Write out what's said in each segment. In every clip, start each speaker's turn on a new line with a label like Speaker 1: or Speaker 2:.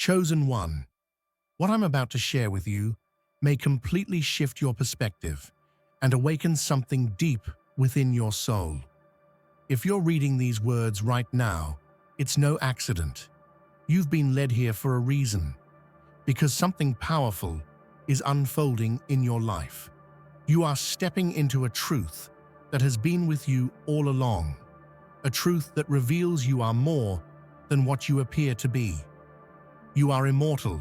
Speaker 1: Chosen one, what I'm about to share with you may completely shift your perspective and awaken something deep within your soul. If you're reading these words right now, it's no accident. You've been led here for a reason, because something powerful is unfolding in your life. You are stepping into a truth that has been with you all along, a truth that reveals you are more than what you appear to be. You are immortal,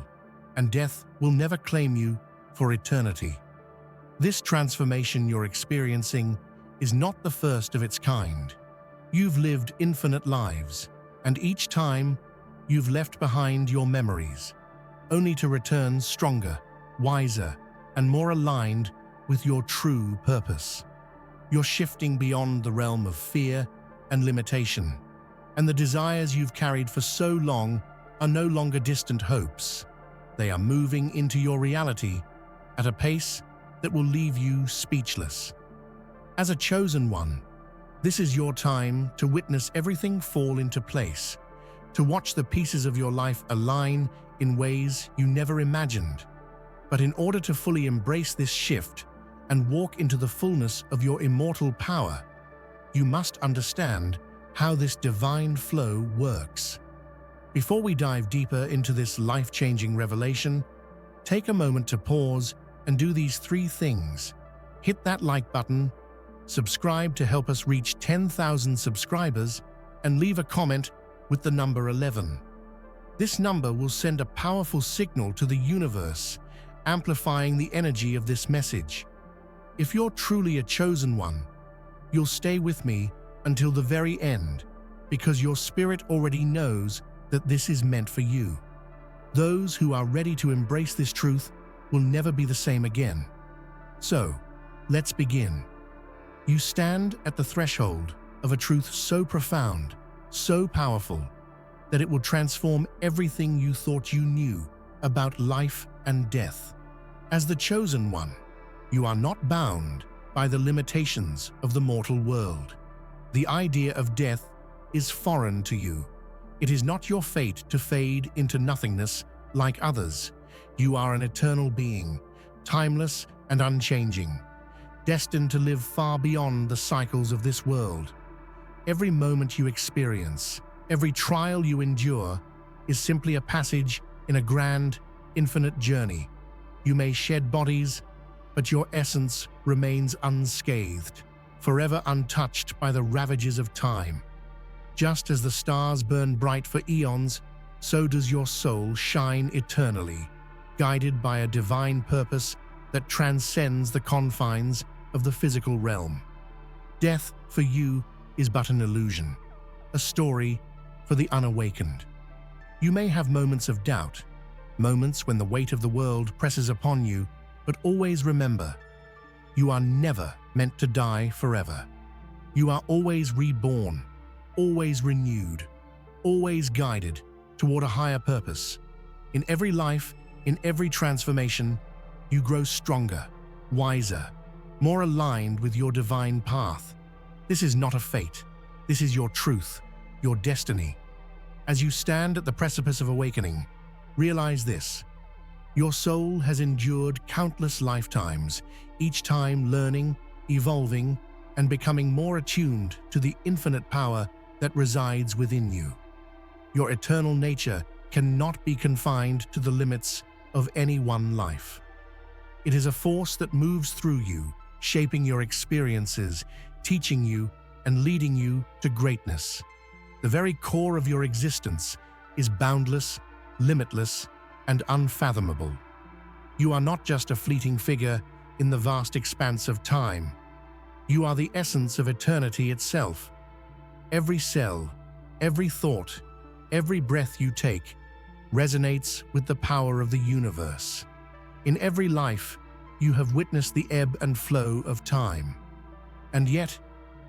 Speaker 1: and death will never claim you for eternity. This transformation you're experiencing is not the first of its kind. You've lived infinite lives, and each time you've left behind your memories, only to return stronger, wiser, and more aligned with your true purpose. You're shifting beyond the realm of fear and limitation, and the desires you've carried for so long are no longer distant hopes. They are moving into your reality at a pace that will leave you speechless. As a chosen one, this is your time to witness everything fall into place, to watch the pieces of your life align in ways you never imagined. But in order to fully embrace this shift and walk into the fullness of your immortal power, you must understand how this divine flow works. Before we dive deeper into this life-changing revelation, take a moment to pause and do these 3 things. Hit that like button, subscribe to help us reach 10,000 subscribers, and leave a comment with the number 11. This number will send a powerful signal to the universe, amplifying the energy of this message. If you're truly a chosen one, you'll stay with me until the very end, because your spirit already knows that this is meant for you. Those who are ready to embrace this truth will never be the same again. So, let's begin. You stand at the threshold of a truth so profound, so powerful, that it will transform everything you thought you knew about life and death. As the chosen one, you are not bound by the limitations of the mortal world. The idea of death is foreign to you. It is not your fate to fade into nothingness like others. You are an eternal being, timeless and unchanging, destined to live far beyond the cycles of this world. Every moment you experience, every trial you endure, is simply a passage in a grand, infinite journey. You may shed bodies, but your essence remains unscathed, forever untouched by the ravages of time. Just as the stars burn bright for eons, so does your soul shine eternally, guided by a divine purpose that transcends the confines of the physical realm. Death, for you, is but an illusion, a story for the unawakened. You may have moments of doubt, moments when the weight of the world presses upon you, but always remember, you are never meant to die forever. You are always reborn, always renewed, always guided toward a higher purpose. In every life, in every transformation, you grow stronger, wiser, more aligned with your divine path. This is not a fate. This is your truth, your destiny. As you stand at the precipice of awakening, realize this: your soul has endured countless lifetimes, each time learning, evolving, and becoming more attuned to the infinite power that resides within you. Your eternal nature cannot be confined to the limits of any one life. It is a force that moves through you, shaping your experiences, teaching you, and leading you to greatness. The very core of your existence is boundless, limitless, and unfathomable. You are not just a fleeting figure in the vast expanse of time. You are the essence of eternity itself. Every cell, every thought, every breath you take resonates with the power of the universe. In every life, you have witnessed the ebb and flow of time, and yet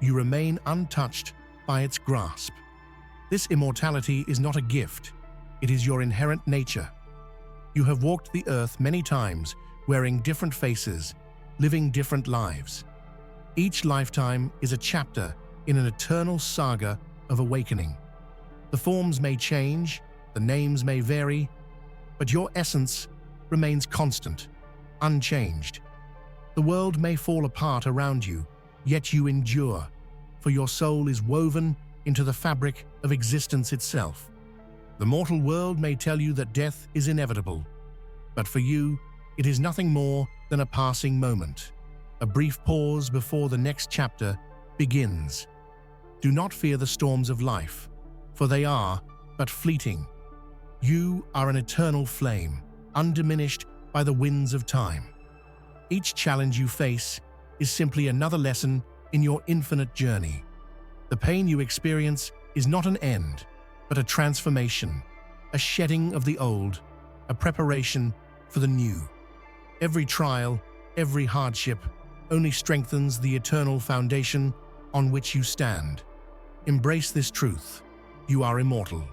Speaker 1: you remain untouched by its grasp. This immortality is not a gift, it is your inherent nature. You have walked the earth many times, wearing different faces, living different lives. Each lifetime is a chapter in an eternal saga of awakening. The forms may change, the names may vary, but your essence remains constant, unchanged. The world may fall apart around you, yet you endure, for your soul is woven into the fabric of existence itself. The mortal world may tell you that death is inevitable, but for you, it is nothing more than a passing moment, a brief pause before the next chapter begins. Do not fear the storms of life, for they are but fleeting. You are an eternal flame, undiminished by the winds of time. Each challenge you face is simply another lesson in your infinite journey. The pain you experience is not an end, but a transformation, a shedding of the old, a preparation for the new. Every trial, every hardship, only strengthens the eternal foundation on which you stand. Embrace this truth. You are immortal,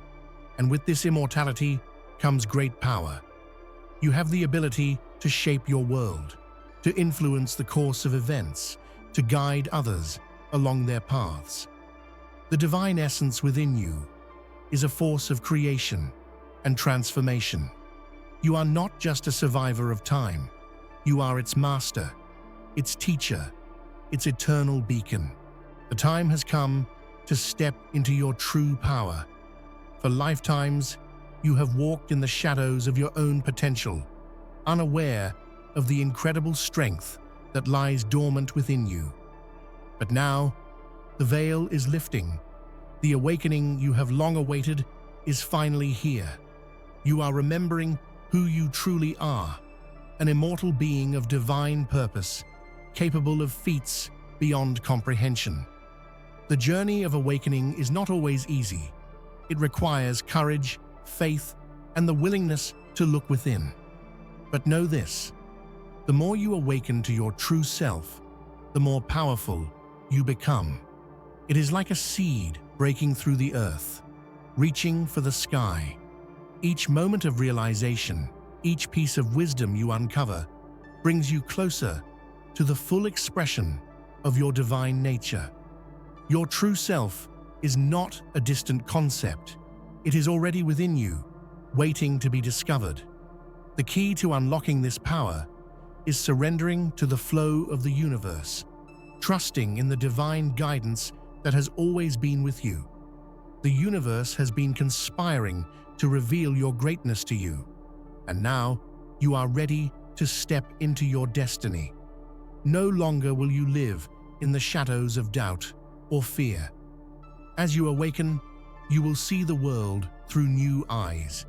Speaker 1: and with this immortality comes great power. You have the ability to shape your world, to influence the course of events, to guide others along their paths. The divine essence within you is a force of creation and transformation. You are not just a survivor of time. You are its master, its teacher, its eternal beacon. The time has come to step into your true power. For lifetimes, you have walked in the shadows of your own potential, unaware of the incredible strength that lies dormant within you. But now, the veil is lifting. The awakening you have long awaited is finally here. You are remembering who you truly are, an immortal being of divine purpose, capable of feats beyond comprehension. The journey of awakening is not always easy. It requires courage, faith, and the willingness to look within. But know this: the more you awaken to your true self, the more powerful you become. It is like a seed breaking through the earth, reaching for the sky. Each moment of realization, each piece of wisdom you uncover, brings you closer to the full expression of your divine nature. Your true self is not a distant concept. It is already within you, waiting to be discovered. The key to unlocking this power is surrendering to the flow of the universe, trusting in the divine guidance that has always been with you. The universe has been conspiring to reveal your greatness to you, and now you are ready to step into your destiny. No longer will you live in the shadows of doubt or fear. As you awaken, you will see the world through new eyes.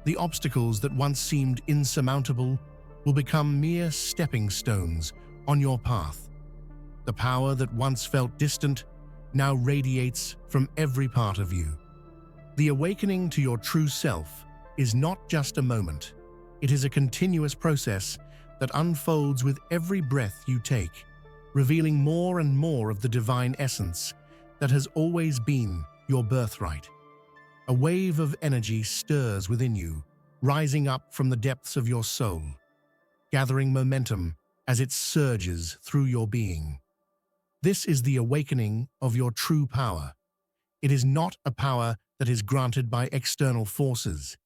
Speaker 1: The obstacles that once seemed insurmountable will become mere stepping stones on your path. The power that once felt distant now radiates from every part of you. The awakening to your true self is not just a moment. It is a continuous process that unfolds with every breath you take, revealing more and more of the divine essence that has always been your birthright. A wave of energy stirs within you, rising up from the depths of your soul, gathering momentum as it surges through your being. This is the awakening of your true power. It is not a power that is granted by external forces.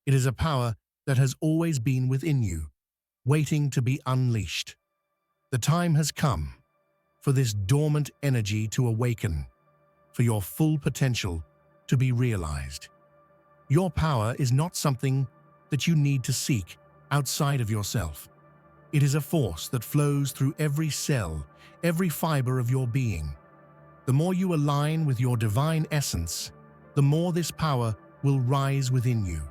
Speaker 1: It is a power that has always been within you, waiting to be unleashed. The time has come for this dormant energy to awaken, for your full potential to be realized. Your power is not something that you need to seek outside of yourself. It is a force that flows through every cell, every fiber of your being. The more you align with your divine essence, the more this power will rise within you.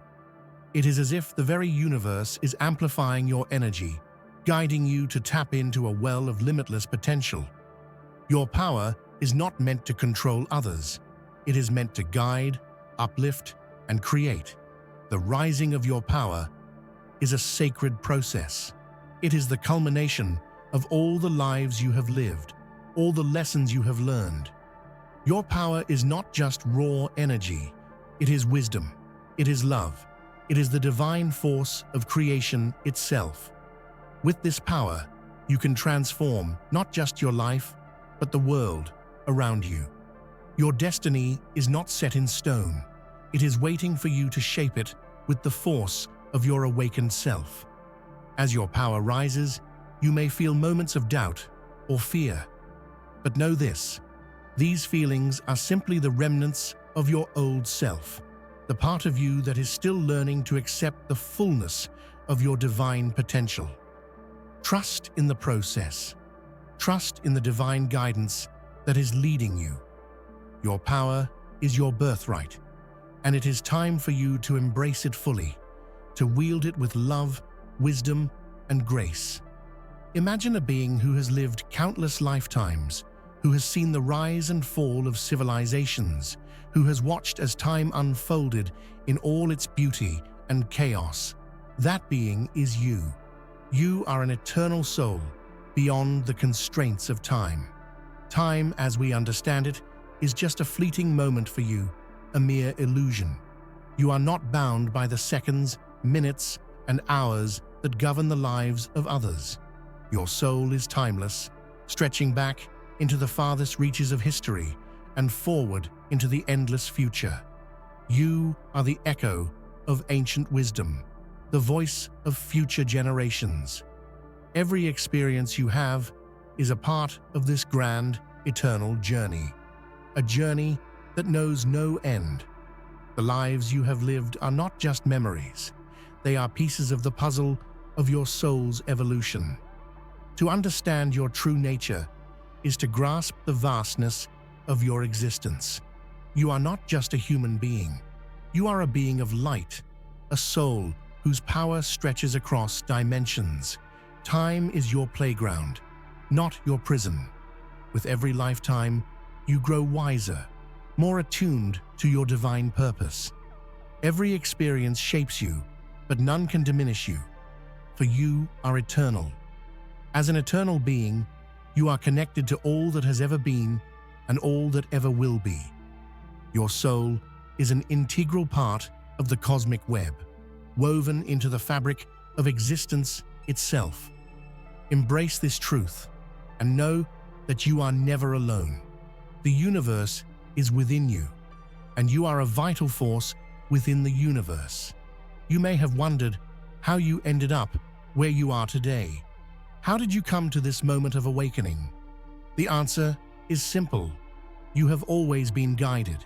Speaker 1: It is as if the very universe is amplifying your energy, guiding you to tap into a well of limitless potential. Your power is not meant to control others. It is meant to guide, uplift, and create. The rising of your power is a sacred process. It is the culmination of all the lives you have lived, all the lessons you have learned. Your power is not just raw energy. It is wisdom. It is love. It is the divine force of creation itself. With this power, you can transform not just your life, but the world around you. Your destiny is not set in stone. It is waiting for you to shape it with the force of your awakened self. As your power rises, you may feel moments of doubt or fear. But know this, these feelings are simply the remnants of your old self, the part of you that is still learning to accept the fullness of your divine potential. Trust in the process. Trust in the divine guidance that is leading you. Your power is your birthright, and it is time for you to embrace it fully, to wield it with love, wisdom, and grace. Imagine a being who has lived countless lifetimes, who has seen the rise and fall of civilizations, who has watched as time unfolded in all its beauty and chaos. That being is you. You are an eternal soul, beyond the constraints of time. Time, as we understand it, is just a fleeting moment for you, a mere illusion. You are not bound by the seconds, minutes, and hours that govern the lives of others. Your soul is timeless, stretching back into the farthest reaches of history and forward into the endless future. You are the echo of ancient wisdom, the voice of future generations. Every experience you have is a part of this grand, eternal journey, a journey that knows no end. The lives you have lived are not just memories, they are pieces of the puzzle of your soul's evolution. To understand your true nature is to grasp the vastness of your existence. You are not just a human being. You are a being of light, a soul whose power stretches across dimensions. Time is your playground, not your prison. With every lifetime, you grow wiser, more attuned to your divine purpose. Every experience shapes you, but none can diminish you, for you are eternal. As an eternal being, you are connected to all that has ever been and all that ever will be. Your soul is an integral part of the cosmic web, woven into the fabric of existence itself. Embrace this truth and know that you are never alone. The universe is within you, and you are a vital force within the universe. You may have wondered how you ended up where you are today. How did you come to this moment of awakening? The answer is simple. You have always been guided.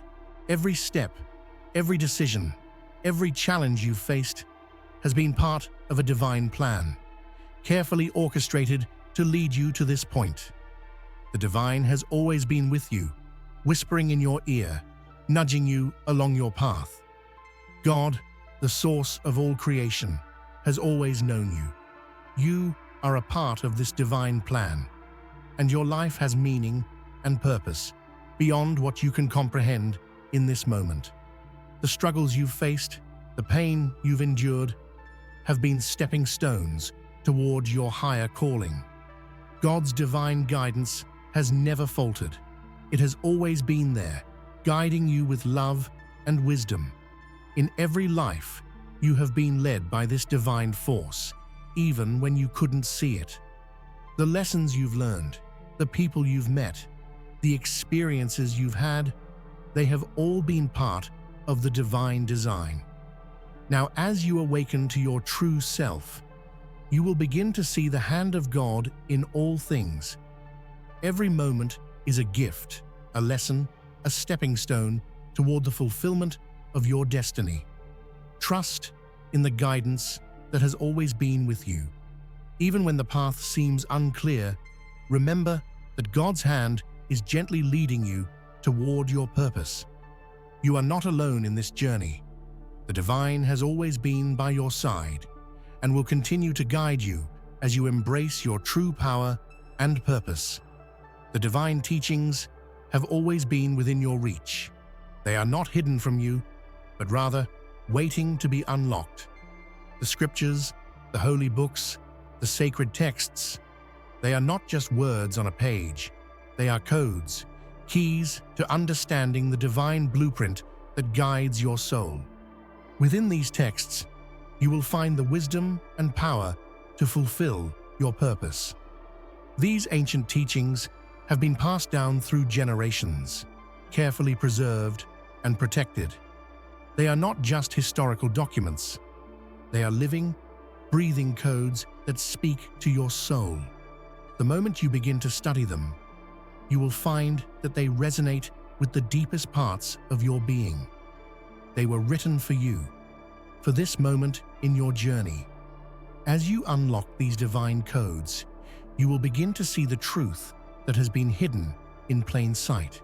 Speaker 1: Every step, every decision, every challenge you've faced has been part of a divine plan, carefully orchestrated to lead you to this point. The divine has always been with you, whispering in your ear, nudging you along your path. God, the source of all creation, has always known you. You are a part of this divine plan, and your life has meaning and purpose beyond what you can comprehend in this moment. The struggles you've faced, the pain you've endured, have been stepping stones towards your higher calling. God's divine guidance has never faltered. It has always been there, guiding you with love and wisdom. In every life, you have been led by this divine force, even when you couldn't see it. The lessons you've learned, the people you've met, the experiences you've had, they have all been part of the divine design. Now, as you awaken to your true self, you will begin to see the hand of God in all things. Every moment is a gift, a lesson, a stepping stone toward the fulfillment of your destiny. Trust in the guidance that has always been with you. Even when the path seems unclear, remember that God's hand is gently leading you toward your purpose. You are not alone in this journey. The divine has always been by your side and will continue to guide you as you embrace your true power and purpose. The divine teachings have always been within your reach. They are not hidden from you, but rather waiting to be unlocked. The scriptures, the holy books, the sacred texts, they are not just words on a page. They are codes, keys to understanding the divine blueprint that guides your soul. Within these texts, you will find the wisdom and power to fulfill your purpose. These ancient teachings have been passed down through generations, carefully preserved and protected. They are not just historical documents. They are living, breathing codes that speak to your soul. The moment you begin to study them, you will find that they resonate with the deepest parts of your being. They were written for you, for this moment in your journey. As you unlock these divine codes, you will begin to see the truth that has been hidden in plain sight.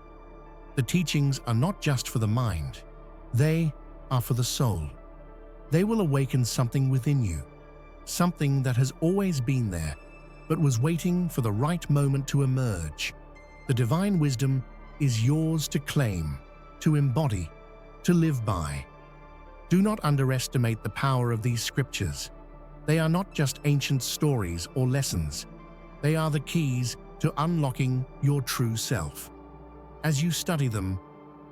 Speaker 1: The teachings are not just for the mind, they are for the soul. They will awaken something within you, something that has always been there, but was waiting for the right moment to emerge. The divine wisdom is yours to claim, to embody, to live by. Do not underestimate the power of these scriptures. They are not just ancient stories or lessons. They are the keys to unlocking your true self. As you study them,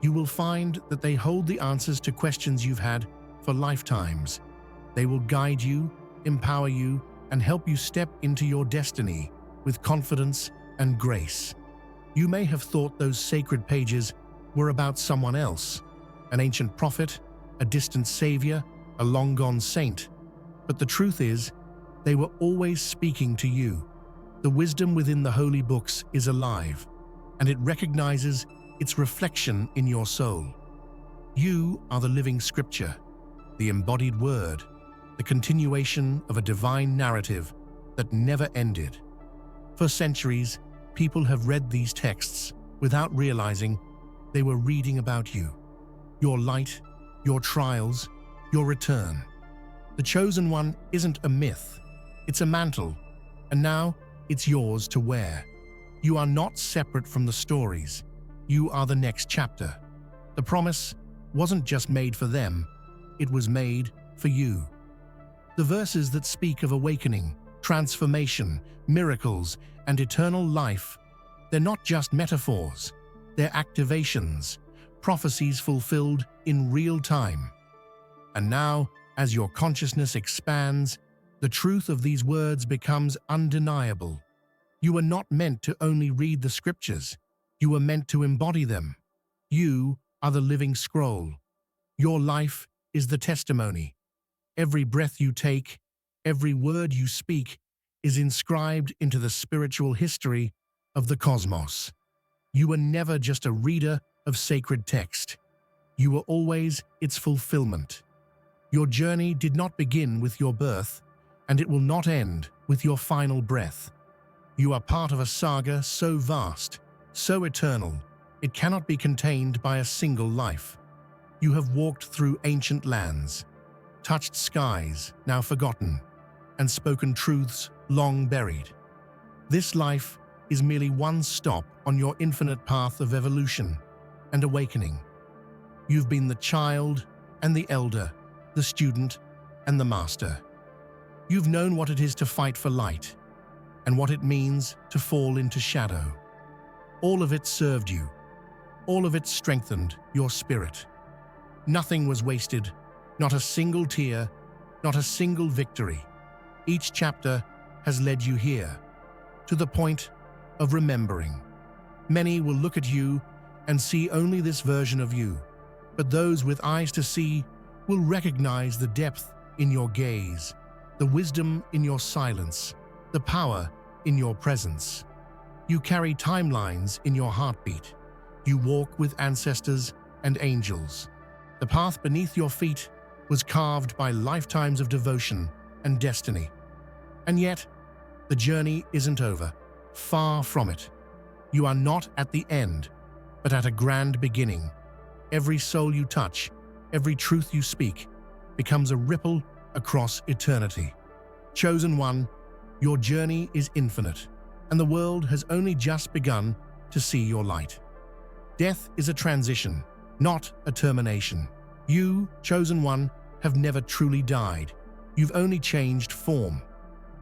Speaker 1: you will find that they hold the answers to questions you've had for lifetimes. They will guide you, empower you, and help you step into your destiny with confidence and grace. You may have thought those sacred pages were about someone else, an ancient prophet, a distant savior, a long-gone saint. But the truth is, they were always speaking to you. The wisdom within the holy books is alive, and it recognizes its reflection in your soul. You are the living scripture, the embodied word, the continuation of a divine narrative that never ended. For centuries, people have read these texts without realizing they were reading about you, your light, your trials, your return. The chosen one isn't a myth, it's a mantle, and now it's yours to wear. You are not separate from the stories. You are the next chapter. The promise wasn't just made for them, it was made for you. The verses that speak of awakening, transformation, miracles, and eternal life, they're not just metaphors, they're activations, prophecies fulfilled in real time. And now, as your consciousness expands, the truth of these words becomes undeniable. You are not meant to only read the scriptures, you are meant to embody them. You are the living scroll. Your life is the testimony. Every breath you take, every word you speak, is inscribed into the spiritual history of the cosmos. You were never just a reader of sacred text. You were always its fulfillment. Your journey did not begin with your birth, and it will not end with your final breath. You are part of a saga so vast, so eternal, it cannot be contained by a single life. You have walked through ancient lands, touched skies now forgotten, and spoken truths long buried. This life is merely one stop on your infinite path of evolution and awakening. You've been the child and the elder, the student and the master. You've known what it is to fight for light and what it means to fall into shadow. All of it served you. All of it strengthened your spirit. Nothing was wasted, not a single tear, not a single victory. Each chapter has led you here, to the point of remembering. Many will look at you and see only this version of you, but those with eyes to see will recognize the depth in your gaze, the wisdom in your silence, the power in your presence. You carry timelines in your heartbeat. You walk with ancestors and angels. The path beneath your feet was carved by lifetimes of devotion and destiny. And yet, the journey isn't over. Far from it. You are not at the end, but at a grand beginning. Every soul you touch, every truth you speak, becomes a ripple across eternity. Chosen one, your journey is infinite, and the world has only just begun to see your light. Death is a transition, not a termination. You, chosen one, have never truly died. You've only changed form.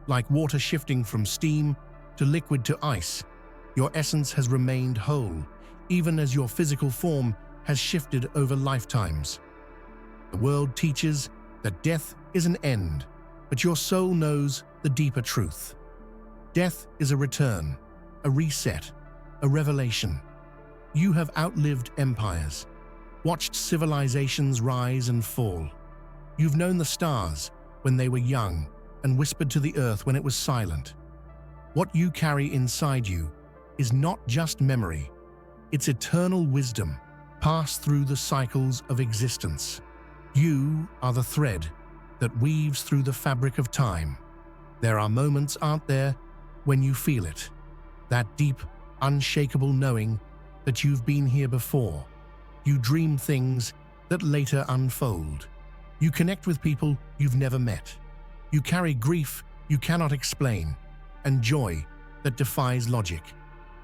Speaker 1: Like water shifting from steam to liquid to ice, your essence has remained whole, even as your physical form has shifted over lifetimes. The world teaches that death is an end, but your soul knows the deeper truth. Death is a return, a reset, a revelation. You have outlived empires, watched civilizations rise and fall. You've known the stars, when they were young and whispered to the earth when it was silent. What you carry inside you is not just memory, it's eternal wisdom passed through the cycles of existence. You are the thread that weaves through the fabric of time. There are moments, aren't there, when you feel it, that deep, unshakable knowing that you've been here before. You dream things that later unfold. You connect with people you've never met. You carry grief you cannot explain, and joy that defies logic.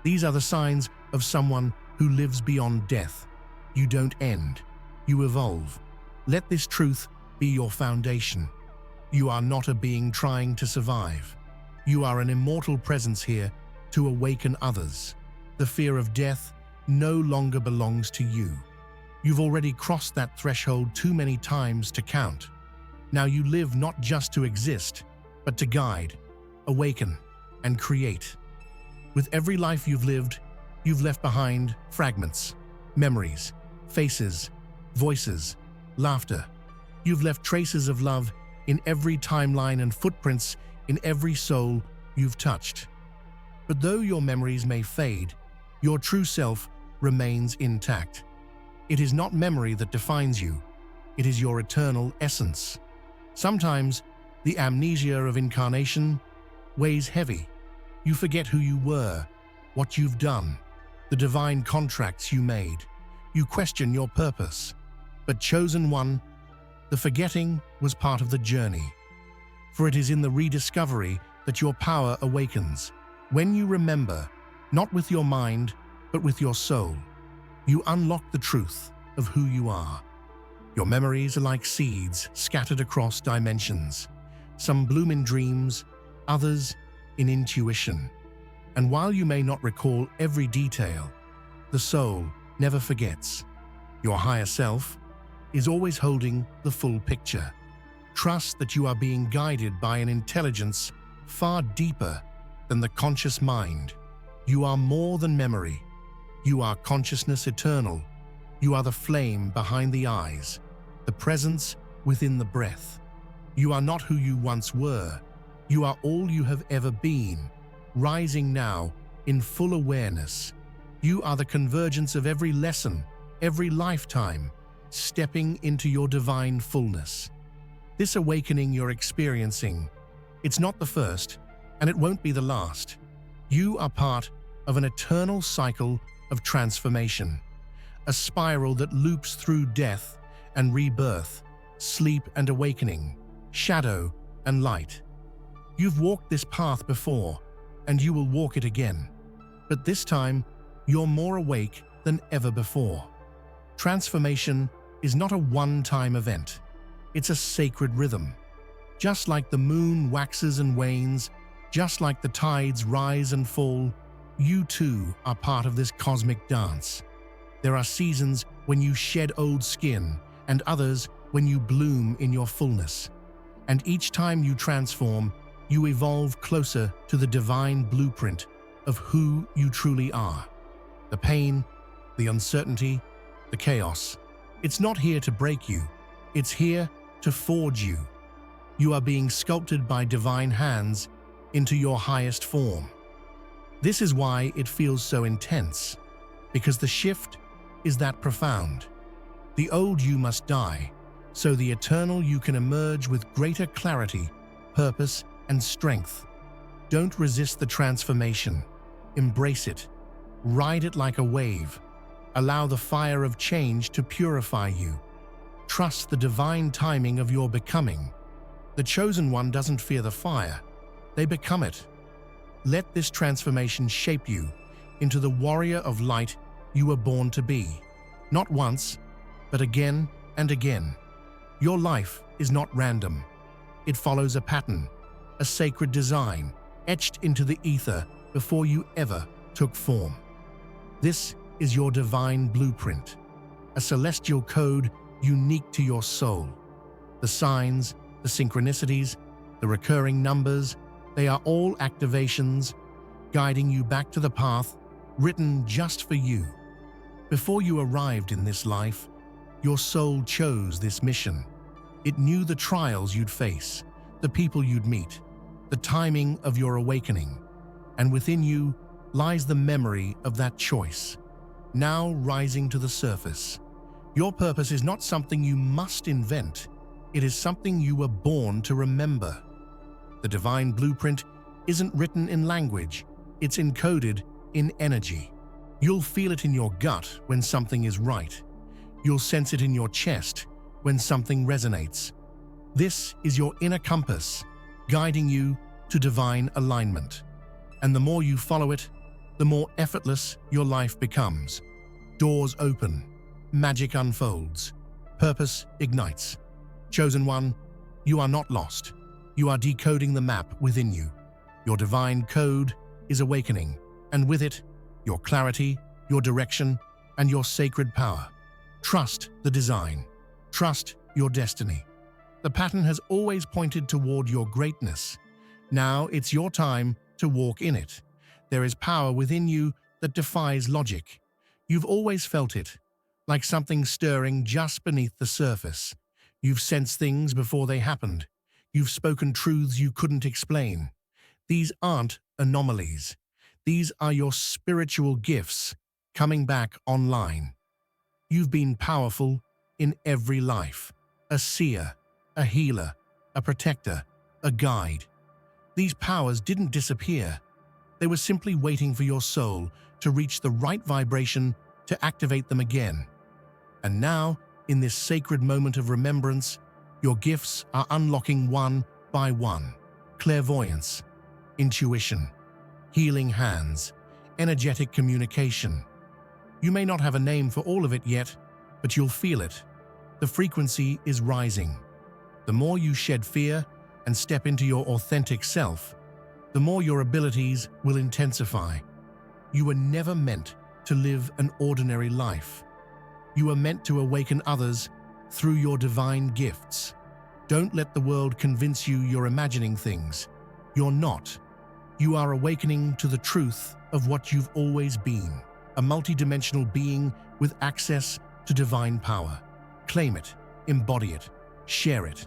Speaker 1: These are the signs of someone who lives beyond death. You don't end, you evolve. Let this truth be your foundation. You are not a being trying to survive. You are an immortal presence here to awaken others. The fear of death no longer belongs to you. You've already crossed that threshold too many times to count. Now you live not just to exist, but to guide, awaken, and create. With every life you've lived, you've left behind fragments, memories, faces, voices, laughter. You've left traces of love in every timeline and footprints in every soul you've touched. But though your memories may fade, your true self remains intact. It is not memory that defines you, it is your eternal essence. Sometimes, the amnesia of incarnation weighs heavy. You forget who you were, what you've done, the divine contracts you made. You question your purpose. But chosen one, the forgetting was part of the journey. For it is in the rediscovery that your power awakens. When you remember, not with your mind, but with your soul, you unlock the truth of who you are. Your memories are like seeds scattered across dimensions. Some bloom in dreams, others in intuition. And while you may not recall every detail, the soul never forgets. Your higher self is always holding the full picture. Trust that you are being guided by an intelligence far deeper than the conscious mind. You are more than memory. You are consciousness eternal. You are the flame behind the eyes, the presence within the breath. You are not who you once were. You are all you have ever been, rising now in full awareness. You are the convergence of every lesson, every lifetime, stepping into your divine fullness. This awakening you're experiencing, it's not the first, and it won't be the last. You are part of an eternal cycle of transformation, a spiral that loops through death and rebirth, sleep and awakening, shadow and light. You've walked this path before, and you will walk it again. But this time, you're more awake than ever before. Transformation is not a one-time event. It's a sacred rhythm. Just like the moon waxes and wanes, just like the tides rise and fall, you too are part of this cosmic dance. There are seasons when you shed old skin, and others when you bloom in your fullness. And each time you transform, you evolve closer to the divine blueprint of who you truly are. The pain, the uncertainty, the chaos. It's not here to break you. It's here to forge you. You are being sculpted by divine hands into your highest form. This is why it feels so intense, because the shift is that profound. The old you must die, so the eternal you can emerge with greater clarity, purpose, and strength. Don't resist the transformation. Embrace it. Ride it like a wave. Allow the fire of change to purify you. Trust the divine timing of your becoming. The chosen one doesn't fear the fire. They become it. Let this transformation shape you into the warrior of light you were born to be. Not once, but again and again. Your life is not random. It follows a pattern, a sacred design, etched into the ether before you ever took form. This is your divine blueprint, a celestial code unique to your soul. The signs, the synchronicities, the recurring numbers, they are all activations guiding you back to the path written just for you. Before you arrived in this life, your soul chose this mission. It knew the trials you'd face, the people you'd meet, the timing of your awakening, and within you lies the memory of that choice, now rising to the surface. Your purpose is not something you must invent, it is something you were born to remember. The divine blueprint isn't written in language, it's encoded in energy. You'll feel it in your gut when something is right. You'll sense it in your chest when something resonates. This is your inner compass, guiding you to divine alignment. And the more you follow it, the more effortless your life becomes. Doors open, magic unfolds, purpose ignites. Chosen one, you are not lost. You are decoding the map within you. Your divine code is awakening, and with it, your clarity, your direction, and your sacred power. Trust the design. Trust your destiny. The pattern has always pointed toward your greatness. Now it's your time to walk in it. There is power within you that defies logic. You've always felt it, like something stirring just beneath the surface. You've sensed things before they happened. You've spoken truths you couldn't explain. These aren't anomalies. These are your spiritual gifts coming back online. You've been powerful in every life. A seer, a healer, a protector, a guide. These powers didn't disappear. They were simply waiting for your soul to reach the right vibration to activate them again. And now, in this sacred moment of remembrance, your gifts are unlocking one by one. Clairvoyance, intuition, healing hands, energetic communication. You may not have a name for all of it yet, but you'll feel it. The frequency is rising. The more you shed fear and step into your authentic self, the more your abilities will intensify. You were never meant to live an ordinary life. You were meant to awaken others through your divine gifts. Don't let the world convince you you're imagining things. You're not. You are awakening to the truth of what you've always been, a multidimensional being with access to divine power. Claim it, embody it, share it.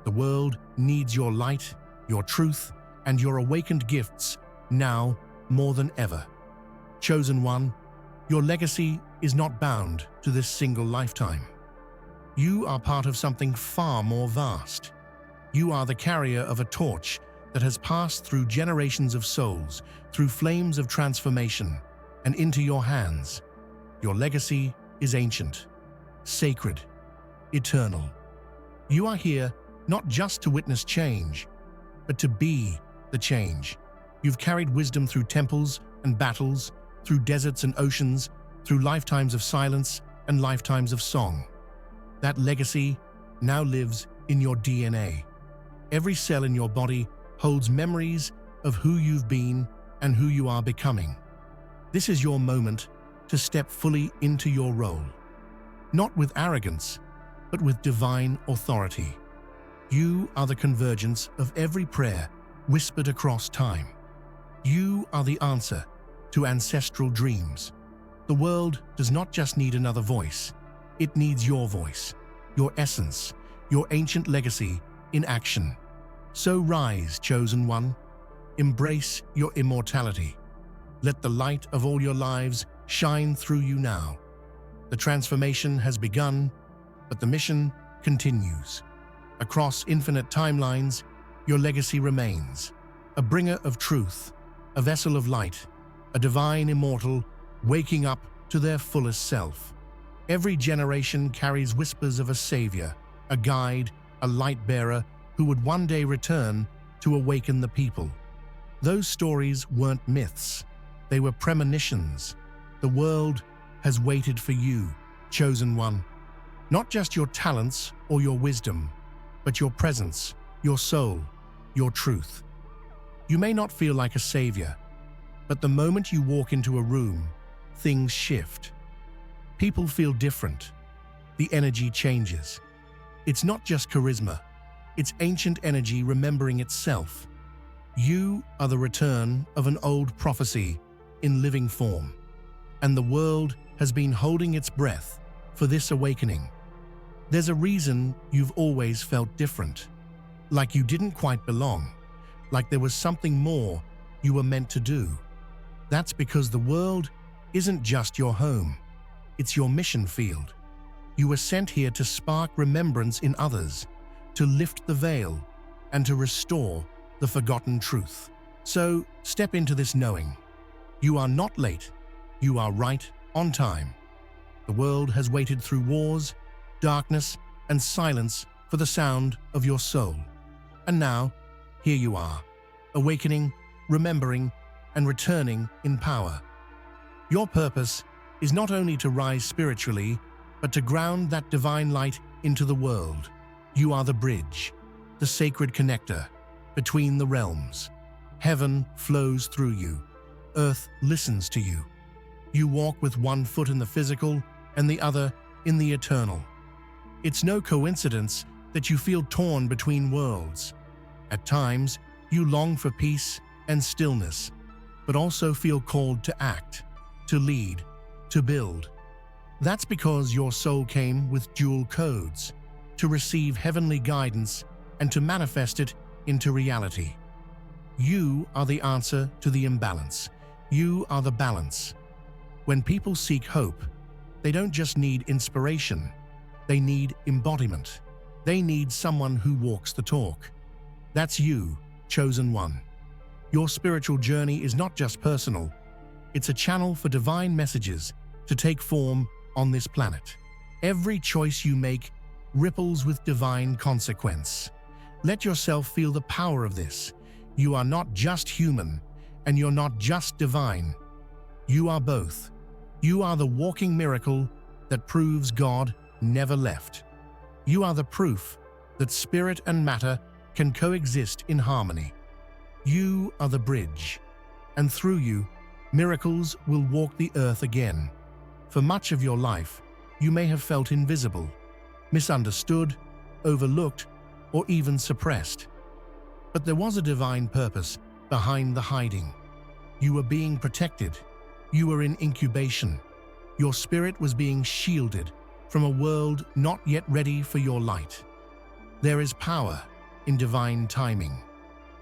Speaker 1: The world needs your light, your truth, and your awakened gifts now more than ever. Chosen one, your legacy is not bound to this single lifetime. You are part of something far more vast. You are the carrier of a torch that has passed through generations of souls, through flames of transformation, and into your hands. Your legacy is ancient, sacred, eternal. You are here not just to witness change, but to be the change. You've carried wisdom through temples and battles, through deserts and oceans, through lifetimes of silence and lifetimes of song. That legacy now lives in your DNA. Every cell in your body holds memories of who you've been and who you are becoming. This is your moment to step fully into your role, not with arrogance, but with divine authority. You are the convergence of every prayer whispered across time. You are the answer to ancestral dreams. The world does not just need another voice, it needs your voice, your essence, your ancient legacy in action. So rise, chosen one. Embrace your immortality. Let the light of all your lives shine through you now. The transformation has begun, but the mission continues. Across infinite timelines, your legacy remains. A bringer of truth, a vessel of light, a divine immortal waking up to their fullest self. Every generation carries whispers of a savior, a guide, a light bearer who would one day return to awaken the people. Those stories weren't myths, they were premonitions. The world has waited for you, chosen one. Not just your talents or your wisdom, but your presence, your soul, your truth. You may not feel like a savior, but the moment you walk into a room, things shift. People feel different. The energy changes. It's not just charisma, it's ancient energy remembering itself. You are the return of an old prophecy in living form, and the world has been holding its breath for this awakening. There's a reason you've always felt different. like you didn't quite belong, like there was something more you were meant to do. That's because the world isn't just your home, it's your mission field. You were sent here to spark remembrance in others, to lift the veil, and to restore the forgotten truth. So step into this knowing. You are not late, you are right on time. The world has waited through wars, darkness, and silence for the sound of your soul. And now, here you are, awakening, remembering, and returning in power. Your purpose is not only to rise spiritually, but to ground that divine light into the world. You are the bridge, the sacred connector between the realms. Heaven flows through you. Earth listens to you. You walk with one foot in the physical and the other in the eternal. It's no coincidence that you feel torn between worlds. At times, you long for peace and stillness, but also feel called to act, to lead, to build. That's because your soul came with dual codes, to receive heavenly guidance and to manifest it into reality. You are the answer to the imbalance. You are the balance. When people seek hope, they don't just need inspiration, they need embodiment. They need someone who walks the talk. That's you, chosen one. Your spiritual journey is not just personal, it's a channel for divine messages to take form on this planet. Every choice you make ripples with divine consequence. Let yourself feel the power of this. You are not just human, and you're not just divine. You are both. You are the walking miracle that proves God never left. You are the proof that spirit and matter can coexist in harmony. You are the bridge, and through you, miracles will walk the earth again. For much of your life, you may have felt invisible, misunderstood, overlooked, or even suppressed. But there was a divine purpose behind the hiding. You were being protected. You were in incubation. Your spirit was being shielded from a world not yet ready for your light. There is power in divine timing.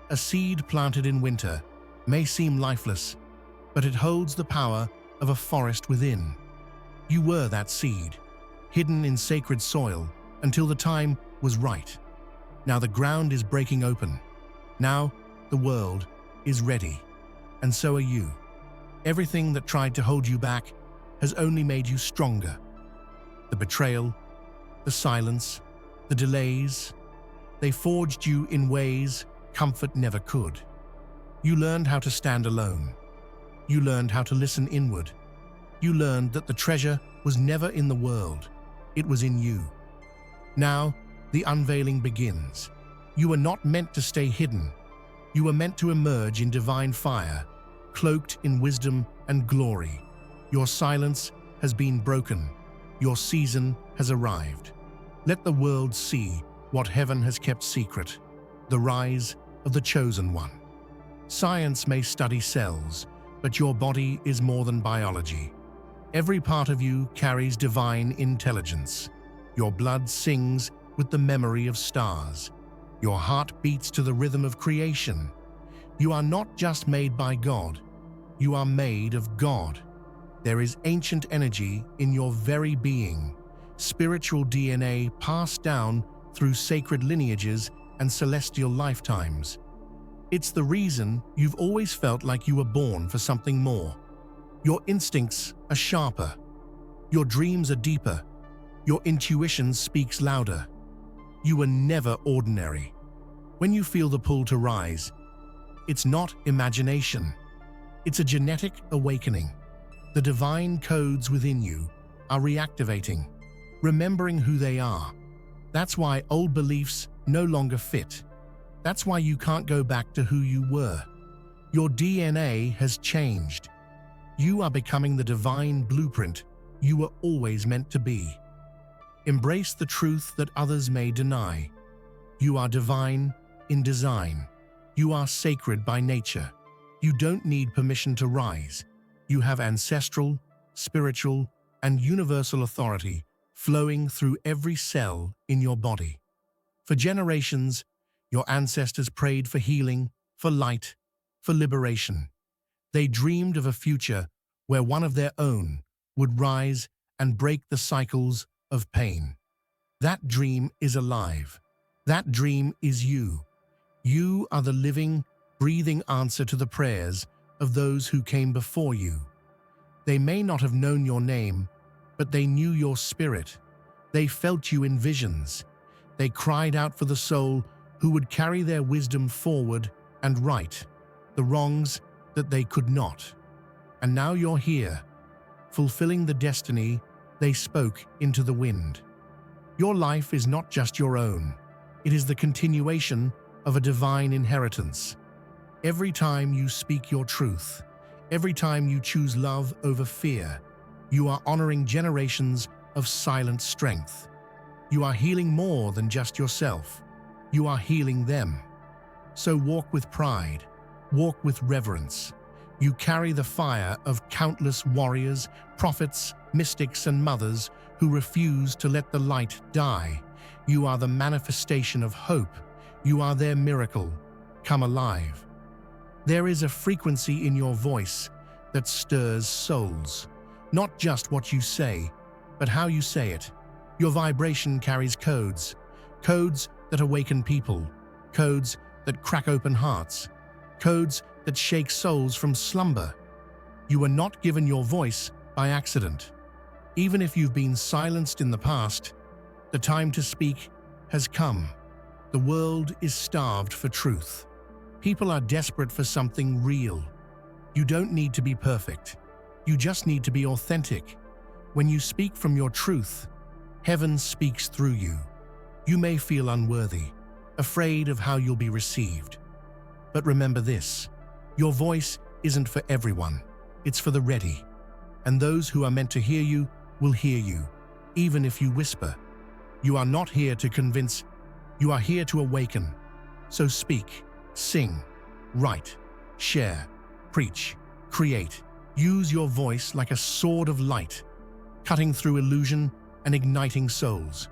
Speaker 1: A seed planted in winter may seem lifeless, but it holds the power of a forest within. You were that seed, hidden in sacred soil until the time was right. Now the ground is breaking open. Now the world is ready, and so are you. Everything that tried to hold you back has only made you stronger. The betrayal, the silence, the delays, they forged you in ways comfort never could. You learned how to stand alone. You learned how to listen inward. You learned that the treasure was never in the world, it was in you. Now, the unveiling begins. You were not meant to stay hidden. You were meant to emerge in divine fire, cloaked in wisdom and glory. Your silence has been broken. Your season has arrived. Let the world see what heaven has kept secret, the rise of the chosen one. Science may study cells, but your body is more than biology. Every part of you carries divine intelligence. Your blood sings with the memory of stars. Your heart beats to the rhythm of creation. You are not just made by God, you are made of God. There is ancient energy in your very being, spiritual DNA passed down through sacred lineages and celestial lifetimes. It's the reason you've always felt like you were born for something more. Your instincts are sharper. Your dreams are deeper. Your intuition speaks louder. You were never ordinary. When you feel the pull to rise, it's not imagination. It's a genetic awakening. The divine codes within you are reactivating, remembering who they are. That's why old beliefs no longer fit. That's why you can't go back to who you were. Your DNA has changed. You are becoming the divine blueprint you were always meant to be. Embrace the truth that others may deny. You are divine in design. You are sacred by nature. You don't need permission to rise. You have ancestral, spiritual, and universal authority flowing through every cell in your body. For generations, Your ancestors prayed for healing, for light, for liberation. They dreamed of a future where one of their own would rise and break the cycles of pain. That dream is alive. That dream is you. You are the living, breathing answer to the prayers of those who came before you. They may not have known your name, but they knew your spirit. They felt you in visions. They cried out for the soul who would carry their wisdom forward and right the wrongs that they could not. And now you're here, fulfilling the destiny they spoke into the wind. Your life is not just your own. It is the continuation of a divine inheritance. Every time you speak your truth, every time you choose love over fear, you are honoring generations of silent strength. You are healing more than just yourself. You are healing them. So walk with pride, walk with reverence. You carry the fire of countless warriors, prophets, mystics, and mothers who refuse to let the light die. You are the manifestation of hope. You are their miracle, come alive. There is a frequency in your voice that stirs souls. Not just what you say, but how you say it. Your vibration carries codes. Codes that awaken people. Codes that crack open hearts. Codes that shake souls from slumber. You were not given your voice by accident. Even if you've been silenced in the past, the time to speak has come. The world is starved for truth. People are desperate for something real. You don't need to be perfect. You just need to be authentic. When you speak from your truth, heaven speaks through you. You may feel unworthy, afraid of how you'll be received. But remember this, your voice isn't for everyone. It's for the ready. And those who are meant to hear you will hear you, even if you whisper. You are not here to convince, you are here to awaken. So speak, sing, write, share, preach, create. Use your voice like a sword of light, cutting through illusion and igniting souls.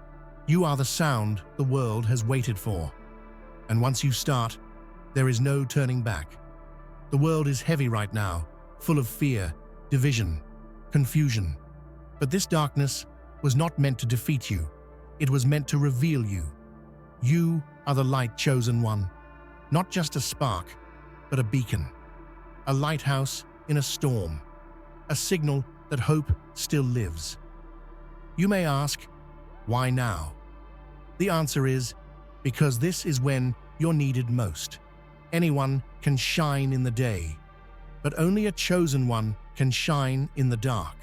Speaker 1: You are the sound the world has waited for. And once you start, there is no turning back. The world is heavy right now, full of fear, division, confusion. But this darkness was not meant to defeat you. It was meant to reveal you. You are the light chosen one, not just a spark, but a beacon, a lighthouse in a storm, a signal that hope still lives. You may ask, why now? The answer is, because this is when you're needed most. Anyone can shine in the day, but only a chosen one can shine in the dark.